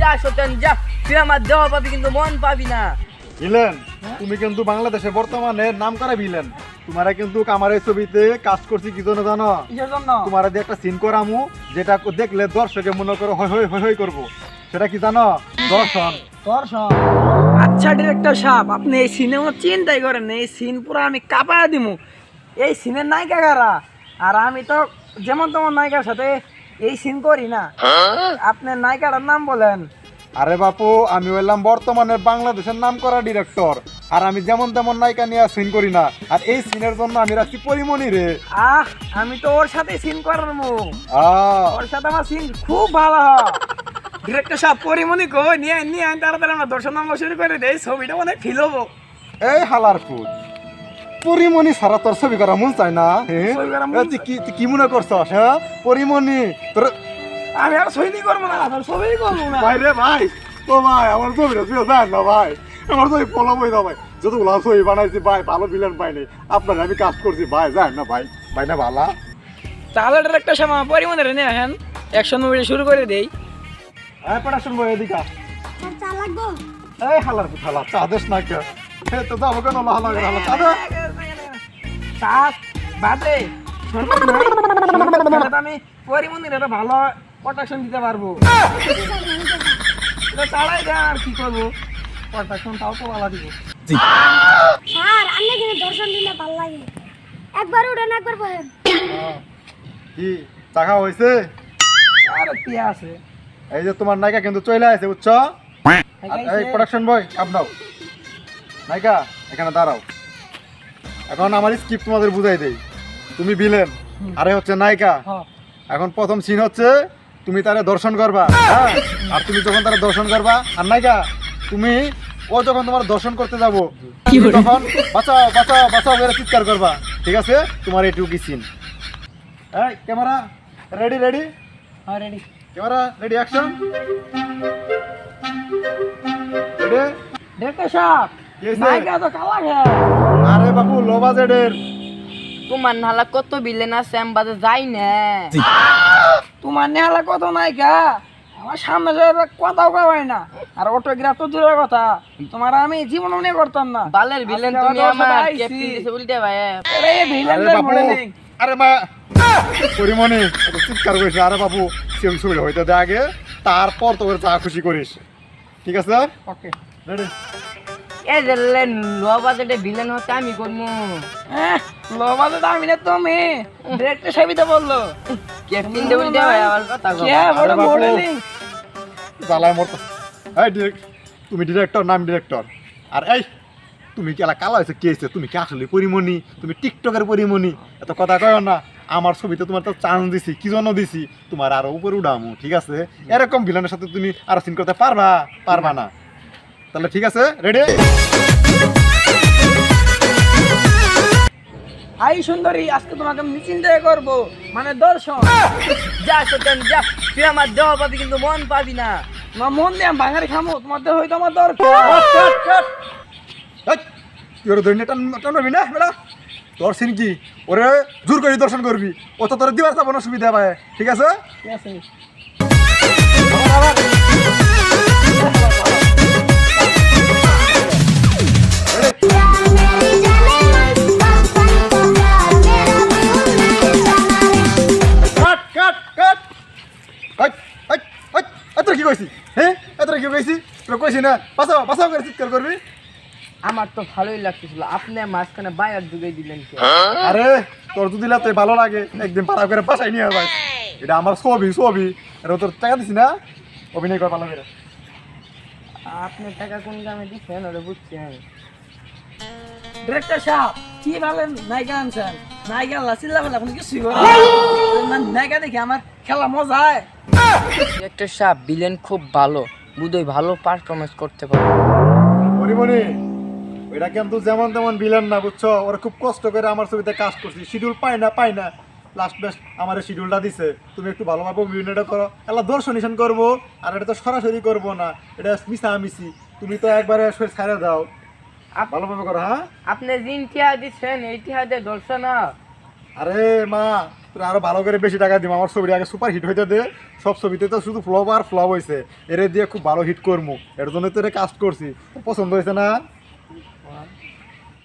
যা সত্যি যা, তুই আমার দেহ পাবি কিন্তু মন পাবি না। ভিলেন, তুমি কিন্তু বাংলাদেশে বর্তমানে নাম করা ভিলেন। তোমারা কিন্তু আমার এই ছবিতে কাজ করছি কি জন্য জানো? কিসের জন্য? তোমারা দিয়ে একটা সিন করামু, যেটা দেখলে দর্শকে মনে করো হই হই হই হই করবো। সেটা কি জানো? দর্শন। দর্শন। আচ্ছা ডিরেক্টর সাহেব, আপনি এই সিনেমা চিন্তাই করেন না, এই সিন পুরো আমি কাঁপায় দিমু। এই সিনের নায়িকা কারা? আর আমি তো যেমন তোমার নায়িকার সাথে এই সিন করি না। আপনার নায়িকাটার নাম বলেন। আরে বাপু, আমি হইলাম বর্তমানে বাংলাদেশের নাম করা ডিরেক্টর, আর আমি যেমন তেমন নায়িকা নিয়ে সিন করি না। আর এই সিনের জন্য আমি রাখছি পরিমণি রে। আমি তো ওর সাথে সিন করাবো। আহ, ওর সাথে আমার সিন খুব ভালো হয়। ডিরেক্টর সাহেব পরিমণি কো নিয়ে নিয়ে আমি তাড়াতাড়ি আমরা দর্শন নাম্বার শুরু করে দেই, ছবিটা অনেক ফিল হবো। এই হালার ফুট, পরিমণি সারা তোর ছবি করা মন চাই না? ছবি করা মন তুই কি মনে করছস? হ্যাঁ, পরিমণি তোর আমি আর ছবি করবো না, ছবি করবো না। ভাই রে ভাই, ও ভাই আমার ছবিটা তুই দেন না ভাই, আমার ছবি ফলাবই না ভাই। যতগুলো ছবি বানাইছি ভাই, ভালো ভিলেন পাই নাই, আপনার আমি কাজ করছি ভাই, যান না ভাই, ভাই না ভালা। তাহলে ডিরেক্টর সাহেব আমার পরিমণিরে নিয়ে আসেন, অ্যাকশন মুভি শুরু করে দেই। হ্যাঁ, প্রোডাকশন বয় এদিকা। চা লাগবো? এই হালার ফুট হালা, চা দেশ না কে? হে তো যাবো কেন হালা হালা চা দে। সাত বাদে আমি পরিমণির একটা ভালো প্রোটেকশন দিতে পারবো। এটা ছাড়াই দেন, আর কি করবো, প্রোটেকশনটাও তো ভালো দিব। স্যার, আপনি কিন্তু দর্শন দিলে ভালো লাগে। একবার উঠেন, একবার বহেন। কি চা খাওয়া হয়েছে? আর কি আছে? এই যে তোমার নায়িকা কিন্তু চলে আসে, বুঝছ? এই প্রোডাকশন বয় আপনাও, নায়িকা এখানে দাঁড়াও। এখন আমার স্ক্রিপ্ট তোমাদের বুঝাই দেই। তুমি ভিলেন, আরে হচ্ছে নায়িকা। এখন প্রথম সিন হচ্ছে তুমি তারে দর্শন করবা, হ্যাঁ? আর তুমি যখন তারে দর্শন করবা, আর নায়িকা তুমি, ও যখন তোমার দর্শন করতে যাবো, তুমি তখন বাঁচাও বাঁচাও বাঁচাও করে চিৎকার করবা, ঠিক আছে? তোমার এইটুকু সিন। এই ক্যামেরা রেডি রেডি, হ্যাঁ ready. Camera ready, action. Ready? Director সাহেব, কি হয়েছে? নায়িকা তো কালা ঘে। আরে বাবু, লো বাজেটের। তোমার নালা কত বিলেন আছে আমি বাজে যাই না। তোমার নেহালা কত নায়িকা, আমার সামনে যাওয়ার কথাও কবাই না। আর অটোগ্রাফ তো দূরের কথা, তোমার আমি জীবন মনে করতাম না। বালের বিলেন আজকে তুমি, আমার আমার সাথে আইছি। ক্যাপ্টেন দিছে উল্টে ভাই। আরে আরে ভিলেনদের বাবু, মডেলিং। আরে মা পরিমণি এত চিৎকার করিস। আরে বাবু, ছবি হইতে দে আগে, তারপর তোর যা খুশি করিস, ঠিক আছে? Okay ready? এই যে লো বাজেটে বিলেন হচ্ছে আমি করবো। লোবাতে তো আমি না, তুমি ডিরেক্টর সাহেবই তো বললো। ক্যাপ্টেন দিয়ে উল্টে ভাই আমার কথা কও। কে বড় আরে বাবু। মডেলিং। জ্বালায় মরতো। এই ডিরেক্ট, তুমি ডিরেক্টর, নাম ডিরেক্টর। আর এই তুমি কি এলা কালা হয়েছে, কে হয়েছে? তুমি কি আসলে পরিমণি? তুমি টিকটকের পরিমণি? এত কথা কয় না। আমার ছবিতে তোমার তো চান্স দিছি, কি জন্য দিছি? তোমার আরো উপরে উঠামু, ঠিক আছে? এরকম ভিলেনের সাথে তুমি আরো সিন করতে পারবা? পারবা না? তাহলে ঠিক আছে, রেডি? হাই সুন্দরী, আজকে তোমাকে আমি চিন্তাই করবো, মানে দর্শন। যা সত্যি যা, তুই আমার দেহ পাবি কিন্তু মন পাবি না। তোমার মন দিয়ে আমি ভাঙারি খামো, তোমার তো হয়তো আমার দরকার। এই, তুই ওর ধরে টানবি না বেটা? তোর সিন কি? ওরে জোর করে দর্শন করবি, ও তো তোর দিবার যাবো না, সুবিধা পায়, ঠিক আছে? ঠিক আছে। কাট কাট কাট। এত কি কইছি? হ্যাঁ, এত কি কইছি? তোর কইছি না বাঁচাও বাঁচাও করে চিৎকার করবি? আমার তো ভালোই লাগতেছিল, আপনি মাঝখানে বায়ার যুগে দিলেন কে? আরে তোর যদি তুই ভালো লাগে, একদিন পাড়া করে বাসায় নিয়ে যাই। এটা আমার ছবি ছবি, এটা তোর টাকা দিছি না, অভিনয় কর ভালো করে। আপনি টাকা কোন দামে দিচ্ছেন ওটা বুঝছেন? ডিরেক্টর সাহেব, কি ভাবেন নায়িকা আনছেন? নায়িকা আল্লাহ চিল্লা ফেলা কোনো কিছুই করে না। নায়িকা দেখে আমার খেলা মজা হয়। একটা সাপ বিলেন খুব ভালো, বুধই ভালো পারফরমেন্স করতে পারে। পরিমণি, ওইটা কিন্তু যেমন তেমন ভিলেন না, বুঝছো? ওরা খুব কষ্ট করে আমার ছবিতে কাজ করছি, শিডিউল পাই না, লাস্ট বেস্ট আমার শিডিউলটা দিছে। তুমি একটু ভালোভাবে অভিনয়টা করো, এলা দর্শন করবো, আর এটা তো সরাসরি করবো না, এটা মিশামিশি। তুমি তো একবারে ছাড়া দাও, ভালোভাবে করো। হ্যাঁ, আপনি যে ইতিহাস দিচ্ছেন এই ইতিহাসে দর্শন। আরে মা, তোর আরো ভালো করে বেশি টাকা দিব, আমার ছবিটা আগে সুপার হিট হইতে দে। সব ছবিতে তো শুধু ফ্লপ আর ফ্লপ হয়েছে, এর দিয়ে খুব ভালো হিট করবো, এর জন্য তো কাস্ট করছি। তোর পছন্দ হয়েছে না?